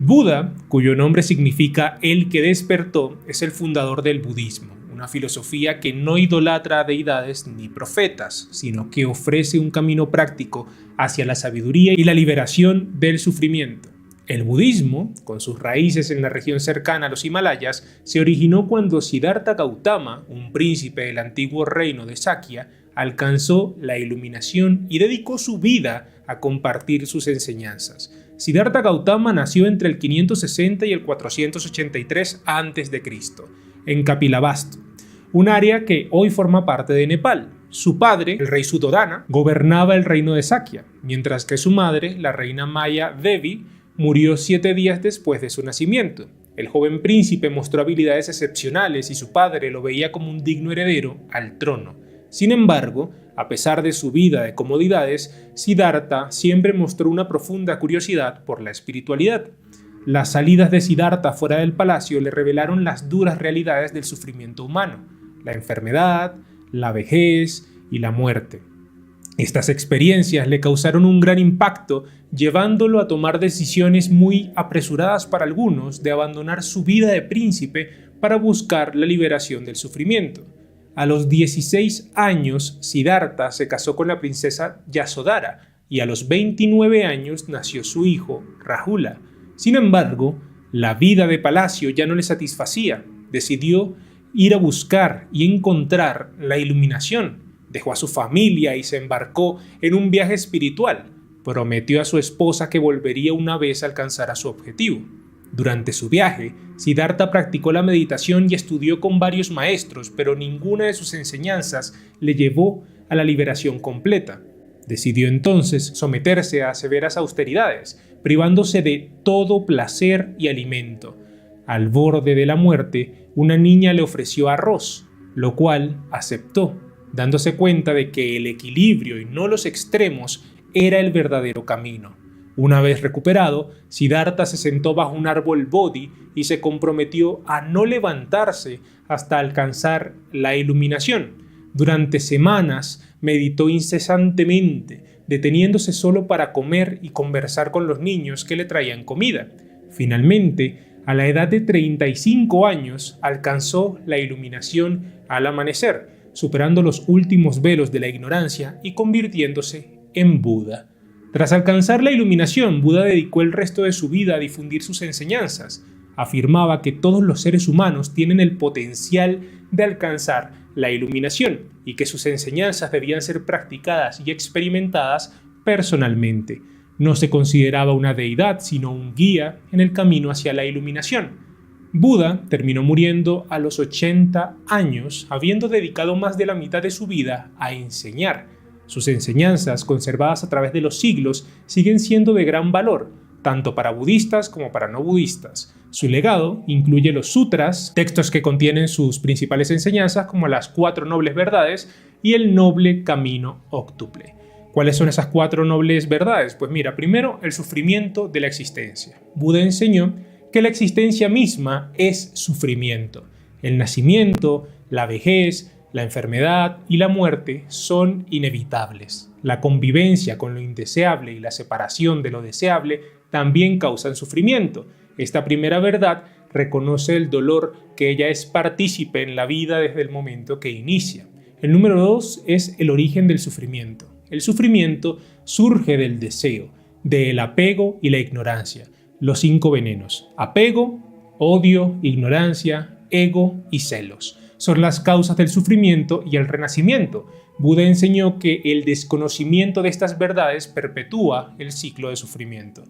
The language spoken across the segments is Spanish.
Buda, cuyo nombre significa el que despertó, es el fundador del budismo, una filosofía que no idolatra a deidades ni profetas, sino que ofrece un camino práctico hacia la sabiduría y la liberación del sufrimiento. El budismo, con sus raíces en la región cercana a los Himalayas, se originó cuando Siddhartha Gautama, un príncipe del antiguo reino de Sakya, alcanzó la iluminación y dedicó su vida a compartir sus enseñanzas. Siddhartha Gautama nació entre el 560 y el 483 a.C., en Kapilavastu, un área que hoy forma parte de Nepal. Su padre, el rey Suddhodana, gobernaba el reino de Sakya, mientras que su madre, la reina Maya Devi, murió 7 días después de su nacimiento. El joven príncipe mostró habilidades excepcionales y su padre lo veía como un digno heredero al trono. Sin embargo, a pesar de su vida de comodidades, Siddhartha siempre mostró una profunda curiosidad por la espiritualidad. Las salidas de Siddhartha fuera del palacio le revelaron las duras realidades del sufrimiento humano, la enfermedad, la vejez y la muerte. Estas experiencias le causaron un gran impacto, llevándolo a tomar decisiones muy apresuradas para algunos de abandonar su vida de príncipe para buscar la liberación del sufrimiento. A los 16 años, Siddhartha se casó con la princesa Yasodhara y a los 29 años nació su hijo, Rahula. Sin embargo, la vida de palacio ya no le satisfacía. Decidió ir a buscar y encontrar la iluminación. Dejó a su familia y se embarcó en un viaje espiritual. Prometió a su esposa que volvería una vez a alcanzar a su objetivo. Durante su viaje, Siddhartha practicó la meditación y estudió con varios maestros, pero ninguna de sus enseñanzas le llevó a la liberación completa. Decidió entonces someterse a severas austeridades, privándose de todo placer y alimento. Al borde de la muerte, una niña le ofreció arroz, lo cual aceptó, dándose cuenta de que el equilibrio y no los extremos era el verdadero camino. Una vez recuperado, Siddhartha se sentó bajo un árbol bodhi y se comprometió a no levantarse hasta alcanzar la iluminación. Durante semanas meditó incesantemente, deteniéndose solo para comer y conversar con los niños que le traían comida. Finalmente, a la edad de 35 años, alcanzó la iluminación al amanecer, superando los últimos velos de la ignorancia y convirtiéndose en Buda. Tras alcanzar la iluminación, Buda dedicó el resto de su vida a difundir sus enseñanzas. Afirmaba que todos los seres humanos tienen el potencial de alcanzar la iluminación y que sus enseñanzas debían ser practicadas y experimentadas personalmente. No se consideraba una deidad, sino un guía en el camino hacia la iluminación. Buda terminó muriendo a los 80 años, habiendo dedicado más de la mitad de su vida a enseñar. Sus enseñanzas, conservadas a través de los siglos, siguen siendo de gran valor, tanto para budistas como para no budistas. Su legado incluye los sutras, textos que contienen sus principales enseñanzas como las 4 nobles verdades y el noble camino óctuple. ¿Cuáles son esas 4 nobles verdades? Pues mira, primero, el sufrimiento de la existencia. Buda enseñó que la existencia misma es sufrimiento. El nacimiento, la vejez, la enfermedad y la muerte son inevitables. La convivencia con lo indeseable y la separación de lo deseable también causan sufrimiento. Esta primera verdad reconoce el dolor que ella es partícipe en la vida desde el momento que inicia. El número 2 es el origen del sufrimiento. El sufrimiento surge del deseo, del apego y la ignorancia. Los 5 venenos: apego, odio, ignorancia, ego y celos. Son las causas del sufrimiento y el renacimiento. Buda enseñó que el desconocimiento de estas verdades perpetúa el ciclo de sufrimiento.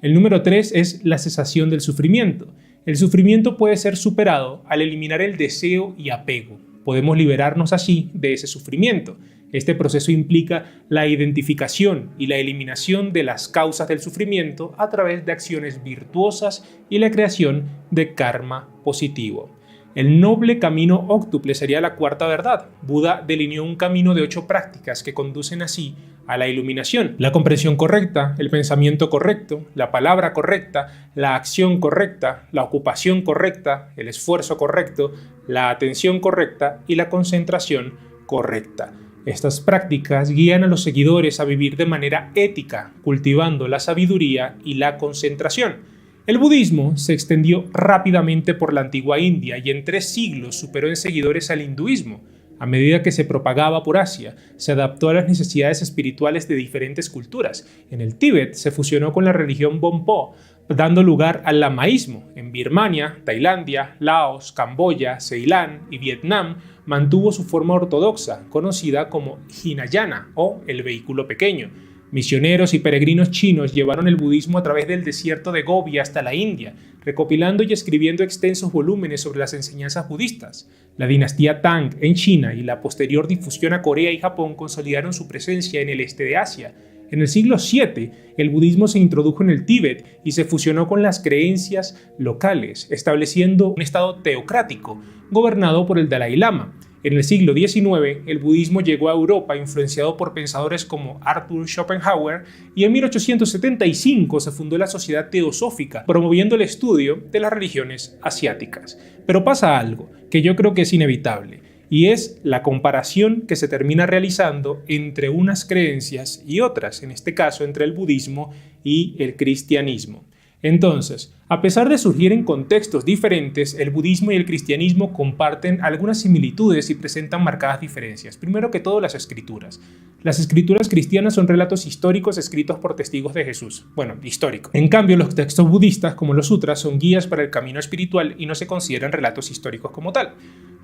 El número 3 es la cesación del sufrimiento. El sufrimiento puede ser superado al eliminar el deseo y apego. Podemos liberarnos así de ese sufrimiento. Este proceso implica la identificación y la eliminación de las causas del sufrimiento a través de acciones virtuosas y la creación de karma positivo. El noble camino óctuple sería la 4ª verdad. Buda delineó un camino de 8 prácticas que conducen así a la iluminación: la comprensión correcta, el pensamiento correcto, la palabra correcta, la acción correcta, la ocupación correcta, el esfuerzo correcto, la atención correcta y la concentración correcta. Estas prácticas guían a los seguidores a vivir de manera ética, cultivando la sabiduría y la concentración. El budismo se extendió rápidamente por la antigua India y en 3 siglos superó en seguidores al hinduismo. A medida que se propagaba por Asia, se adaptó a las necesidades espirituales de diferentes culturas. En el Tíbet se fusionó con la religión Bonpo, dando lugar al lamaísmo. En Birmania, Tailandia, Laos, Camboya, Ceilán y Vietnam mantuvo su forma ortodoxa, conocida como Hinayana o el vehículo pequeño. Misioneros y peregrinos chinos llevaron el budismo a través del desierto de Gobi hasta la India, recopilando y escribiendo extensos volúmenes sobre las enseñanzas budistas. La dinastía Tang en China y la posterior difusión a Corea y Japón consolidaron su presencia en el este de Asia. En el siglo VII, el budismo se introdujo en el Tíbet y se fusionó con las creencias locales, estableciendo un estado teocrático, gobernado por el Dalai Lama. En el siglo XIX, el budismo llegó a Europa influenciado por pensadores como Arthur Schopenhauer y en 1875 se fundó la Sociedad Teosófica, promoviendo el estudio de las religiones asiáticas. Pero pasa algo que yo creo que es inevitable, y es la comparación que se termina realizando entre unas creencias y otras, en este caso entre el budismo y el cristianismo. Entonces, a pesar de surgir en contextos diferentes, el budismo y el cristianismo comparten algunas similitudes y presentan marcadas diferencias. Primero que todo, las escrituras. Las escrituras cristianas son relatos históricos escritos por testigos de Jesús. Bueno, histórico. En cambio, los textos budistas, como los sutras, son guías para el camino espiritual y no se consideran relatos históricos como tal.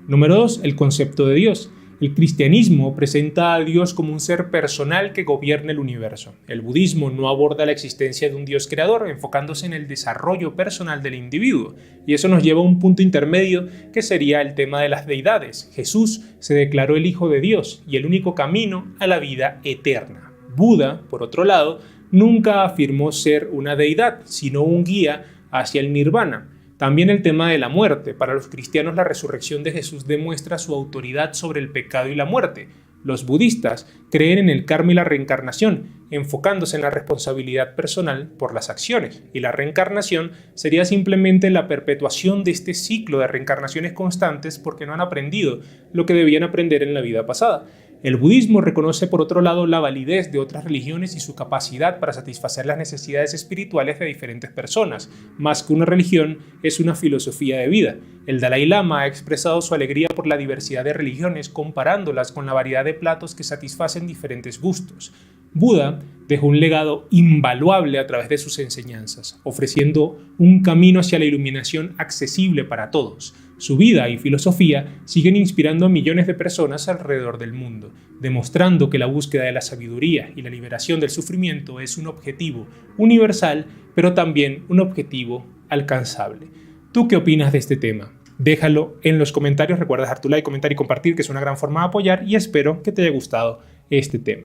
Número 2, el concepto de Dios. El cristianismo presenta a Dios como un ser personal que gobierna el universo. El budismo no aborda la existencia de un Dios creador, enfocándose en el desarrollo personal del individuo. Y eso nos lleva a un punto intermedio que sería el tema de las deidades. Jesús se declaró el Hijo de Dios y el único camino a la vida eterna. Buda, por otro lado, nunca afirmó ser una deidad, sino un guía hacia el nirvana. También el tema de la muerte. Para los cristianos, la resurrección de Jesús demuestra su autoridad sobre el pecado y la muerte. Los budistas creen en el karma y la reencarnación, enfocándose en la responsabilidad personal por las acciones. Y la reencarnación sería simplemente la perpetuación de este ciclo de reencarnaciones constantes porque no han aprendido lo que debían aprender en la vida pasada. El budismo reconoce, por otro lado, la validez de otras religiones y su capacidad para satisfacer las necesidades espirituales de diferentes personas. Más que una religión, es una filosofía de vida. El Dalai Lama ha expresado su alegría por la diversidad de religiones, comparándolas con la variedad de platos que satisfacen diferentes gustos. Buda dejó un legado invaluable a través de sus enseñanzas, ofreciendo un camino hacia la iluminación accesible para todos. Su vida y filosofía siguen inspirando a millones de personas alrededor del mundo, demostrando que la búsqueda de la sabiduría y la liberación del sufrimiento es un objetivo universal, pero también un objetivo alcanzable. ¿Tú qué opinas de este tema? Déjalo en los comentarios, recuerda dejar tu like, comentar y compartir, que es una gran forma de apoyar, y espero que te haya gustado este tema.